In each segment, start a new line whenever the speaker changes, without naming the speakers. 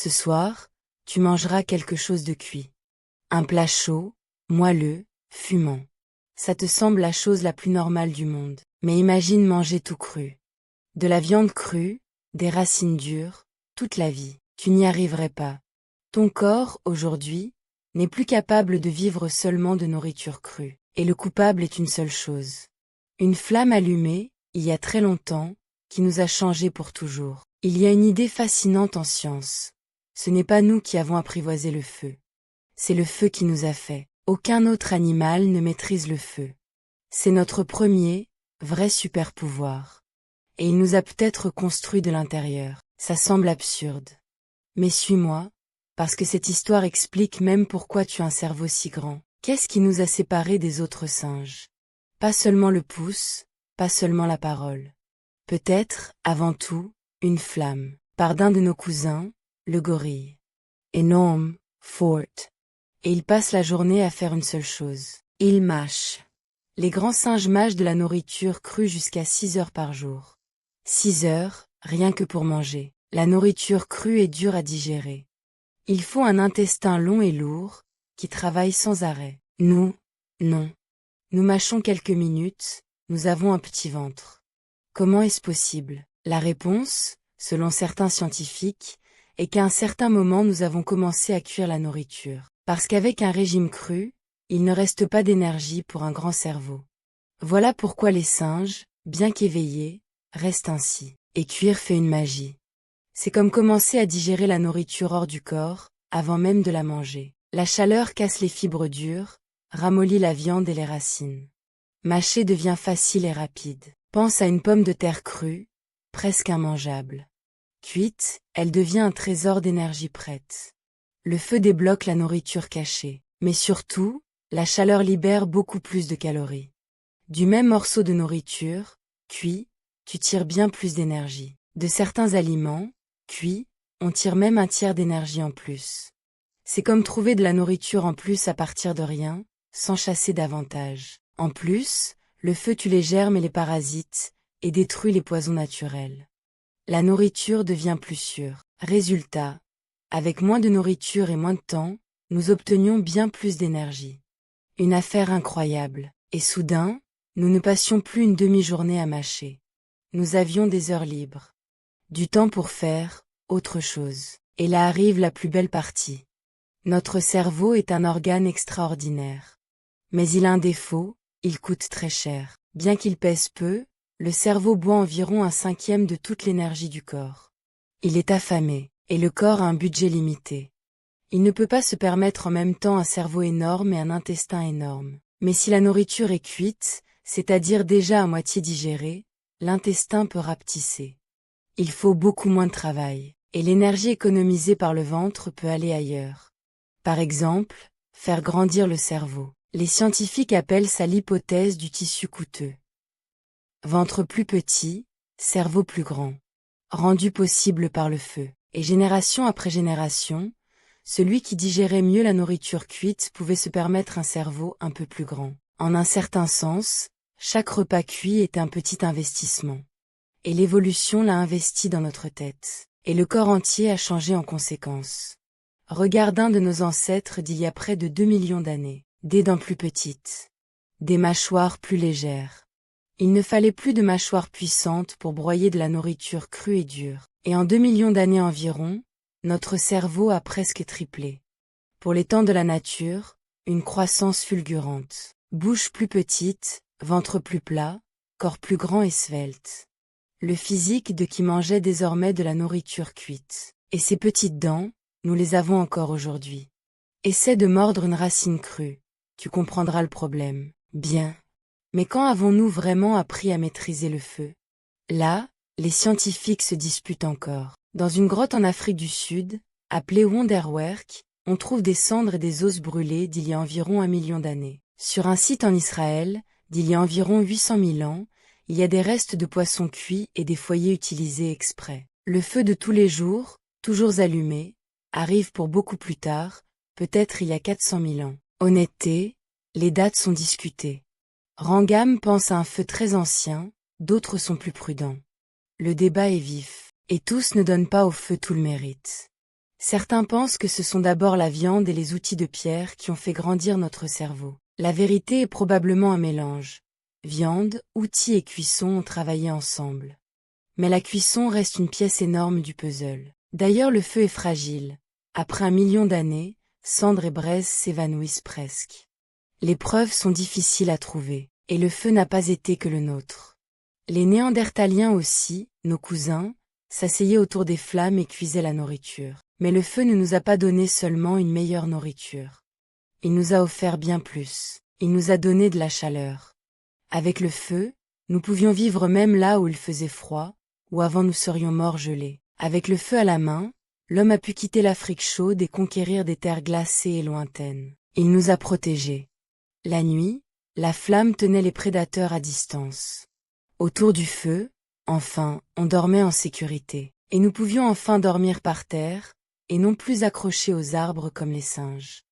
Ce soir, tu mangeras quelque chose de cuit. Un plat chaud, moelleux, fumant. Ça te semble la chose la plus normale du monde. Mais imagine manger tout cru. De la viande crue, des racines dures, toute la vie. Tu n'y arriverais pas. Ton corps, aujourd'hui, n'est plus capable de vivre seulement de nourriture crue. Et le coupable est une seule chose. Une flamme allumée, il y a très longtemps, qui nous a changés pour toujours. Il y a une idée fascinante en science. Ce n'est pas nous qui avons apprivoisé le feu. C'est le feu qui nous a fait. Aucun autre animal ne maîtrise le feu. C'est notre premier, vrai super pouvoir. Et il nous a peut-être construit de l'intérieur. Ça semble absurde. Mais suis-moi, parce que cette histoire explique même pourquoi tu as un cerveau si grand. Qu'est-ce qui nous a séparés des autres singes? Pas seulement le pouce, pas seulement la parole. Peut-être, avant tout, une flamme, par d'un de nos cousins, le gorille. Énorme, fort. Et il passe la journée à faire une seule chose. Il mâche. Les grands singes mâchent de la nourriture crue jusqu'à 6 heures par jour. 6 heures, rien que pour manger. La nourriture crue est dure à digérer. Il faut un intestin long et lourd, qui travaille sans arrêt. Nous, non. Nous mâchons quelques minutes, nous avons un petit ventre. Comment est-ce possible? La réponse, selon certains scientifiques, est qu'à un certain moment nous avons commencé à cuire la nourriture. Parce qu'avec un régime cru, il ne reste pas d'énergie pour un grand cerveau. Voilà pourquoi les singes, bien qu'éveillés, restent ainsi. Et cuire fait une magie. C'est comme commencer à digérer la nourriture hors du corps, avant même de la manger. La chaleur casse les fibres dures, ramollit la viande et les racines. Mâcher devient facile et rapide. Pense à une pomme de terre crue, presque immangeable. Cuite, elle devient un trésor d'énergie prête. Le feu débloque la nourriture cachée, mais surtout, la chaleur libère beaucoup plus de calories. Du même morceau de nourriture, cuit, tu tires bien plus d'énergie. De certains aliments, cuits, on tire même un tiers d'énergie en plus. C'est comme trouver de la nourriture en plus à partir de rien, sans chasser davantage. En plus, le feu tue les germes et les parasites, et détruit les poisons naturels. La nourriture devient plus sûre. Résultat, avec moins de nourriture et moins de temps, nous obtenions bien plus d'énergie. Une affaire incroyable. Et soudain, nous ne passions plus une demi-journée à mâcher. Nous avions des heures libres. Du temps pour faire autre chose. Et là arrive la plus belle partie. Notre cerveau est un organe extraordinaire. Mais il a un défaut, il coûte très cher. Bien qu'il pèse peu, le cerveau boit environ 1/5 de toute l'énergie du corps. Il est affamé, et le corps a un budget limité. Il ne peut pas se permettre en même temps un cerveau énorme et un intestin énorme. Mais si la nourriture est cuite, c'est-à-dire déjà à moitié digérée, l'intestin peut rapetisser. Il faut beaucoup moins de travail, et l'énergie économisée par le ventre peut aller ailleurs. Par exemple, faire grandir le cerveau. Les scientifiques appellent ça l'hypothèse du tissu coûteux. Ventre plus petit, cerveau plus grand. Rendu possible par le feu. Et génération après génération, celui qui digérait mieux la nourriture cuite pouvait se permettre un cerveau un peu plus grand. En un certain sens, chaque repas cuit est un petit investissement. Et l'évolution l'a investi dans notre tête. Et le corps entier a changé en conséquence. Regarde un de nos ancêtres d'il y a près de 2 millions d'années. Des dents plus petites. Des mâchoires plus légères. Il ne fallait plus de mâchoires puissantes pour broyer de la nourriture crue et dure. Et en 2 millions d'années environ, notre cerveau a presque triplé. Pour les temps de la nature, une croissance fulgurante. Bouche plus petite, ventre plus plat, corps plus grand et svelte. Le physique de qui mangeait désormais de la nourriture cuite. Et ces petites dents, nous les avons encore aujourd'hui. Essaie de mordre une racine crue. Tu comprendras le problème. Bien. Mais quand avons-nous vraiment appris à maîtriser le feu? Là, les scientifiques se disputent encore. Dans une grotte en Afrique du Sud, appelée Wonderwerk, on trouve des cendres et des os brûlés d'il y a environ 1 million d'années. Sur un site en Israël, d'il y a environ 800 000 ans, il y a des restes de poissons cuits et des foyers utilisés exprès. Le feu de tous les jours, toujours allumé, arrive pour beaucoup plus tard, peut-être il y a 400 000 ans. Honnêteté, les dates sont discutées. Rangam pense à un feu très ancien, d'autres sont plus prudents. Le débat est vif, et tous ne donnent pas au feu tout le mérite. Certains pensent que ce sont d'abord la viande et les outils de pierre qui ont fait grandir notre cerveau. La vérité est probablement un mélange. Viande, outils et cuisson ont travaillé ensemble. Mais la cuisson reste une pièce énorme du puzzle. D'ailleurs, le feu est fragile. Après 1 million d'années, cendres et braises s'évanouissent presque. Les preuves sont difficiles à trouver, et le feu n'a pas été que le nôtre. Les Néandertaliens aussi, nos cousins, s'asseyaient autour des flammes et cuisaient la nourriture. Mais le feu ne nous a pas donné seulement une meilleure nourriture. Il nous a offert bien plus. Il nous a donné de la chaleur. Avec le feu, nous pouvions vivre même là où il faisait froid, où avant nous serions morts gelés. Avec le feu à la main, l'homme a pu quitter l'Afrique chaude et conquérir des terres glacées et lointaines. Il nous a protégés. La nuit, la flamme tenait les prédateurs à distance. Autour du feu, enfin, on dormait en sécurité. Et nous pouvions enfin dormir par terre, et non plus accrochés aux arbres comme les singes.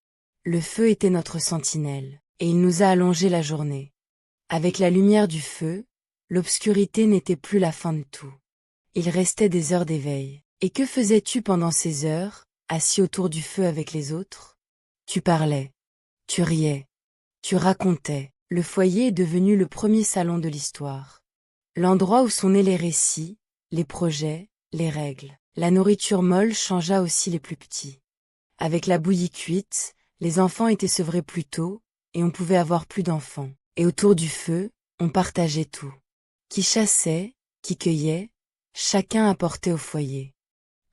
Le feu était notre sentinelle, et il nous a allongé la journée. Avec la lumière du feu, l'obscurité n'était plus la fin de tout. Il restait des heures d'éveil. Et que faisais-tu pendant ces heures, assis autour du feu avec les autres? Tu parlais. Tu riais. Tu racontais. Le foyer est devenu le premier salon de l'histoire. L'endroit où sont nés les récits, les projets, les règles. La nourriture molle changea aussi les plus petits. Avec la bouillie cuite, les enfants étaient sevrés plus tôt, et on pouvait avoir plus d'enfants. Et autour du feu, on partageait tout. Qui chassait, qui cueillait, chacun apportait au foyer.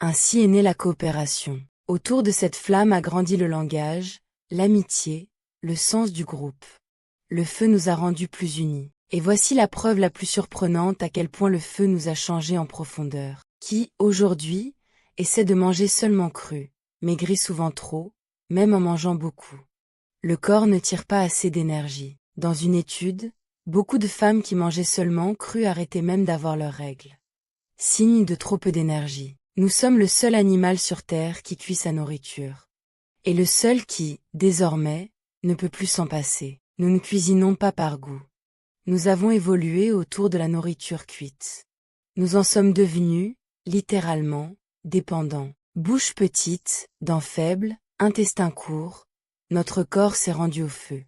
Ainsi est née la coopération. Autour de cette flamme a grandi le langage, l'amitié, le sens du groupe. Le feu nous a rendus plus unis. Et voici la preuve la plus surprenante à quel point le feu nous a changés en profondeur. Qui, aujourd'hui, essaie de manger seulement cru, maigrit souvent trop, même en mangeant beaucoup. Le corps ne tire pas assez d'énergie. Dans une étude, beaucoup de femmes qui mangeaient seulement cru arrêtaient même d'avoir leurs règles. Signe de trop peu d'énergie. Nous sommes le seul animal sur Terre qui cuit sa nourriture. Et le seul qui, désormais, ne peut plus s'en passer. Nous ne cuisinons pas par goût. Nous avons évolué autour de la nourriture cuite. Nous en sommes devenus, littéralement, dépendants. Bouche petite, dents faibles, intestin court, notre corps s'est rendu au feu.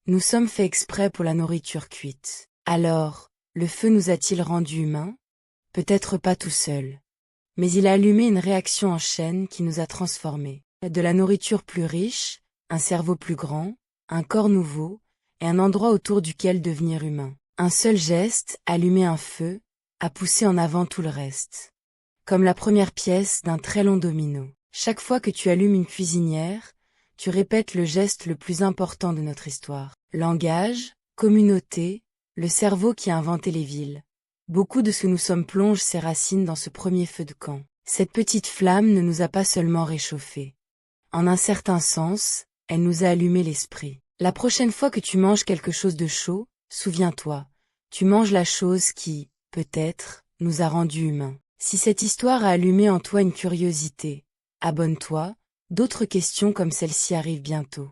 Nous sommes faits exprès pour la nourriture cuite. Alors, le feu nous a-t-il rendus humains? Peut-être pas tout seul. Mais il a allumé une réaction en chaîne qui nous a transformés. De la nourriture plus riche, un cerveau plus grand, un corps nouveau, et un endroit autour duquel devenir humain. Un seul geste, allumer un feu, a poussé en avant tout le reste. Comme la première pièce d'un très long domino. Chaque fois que tu allumes une cuisinière, tu répètes le geste le plus important de notre histoire. Langage, communauté, le cerveau qui a inventé les villes. Beaucoup de ce que nous sommes plonge ses racines dans ce premier feu de camp. Cette petite flamme ne nous a pas seulement réchauffés. En un certain sens, elle nous a allumé l'esprit. La prochaine fois que tu manges quelque chose de chaud, souviens-toi, tu manges la chose qui, peut-être, nous a rendus humains. Si cette histoire a allumé en toi une curiosité, abonne-toi, d'autres questions comme celle-ci arrivent bientôt.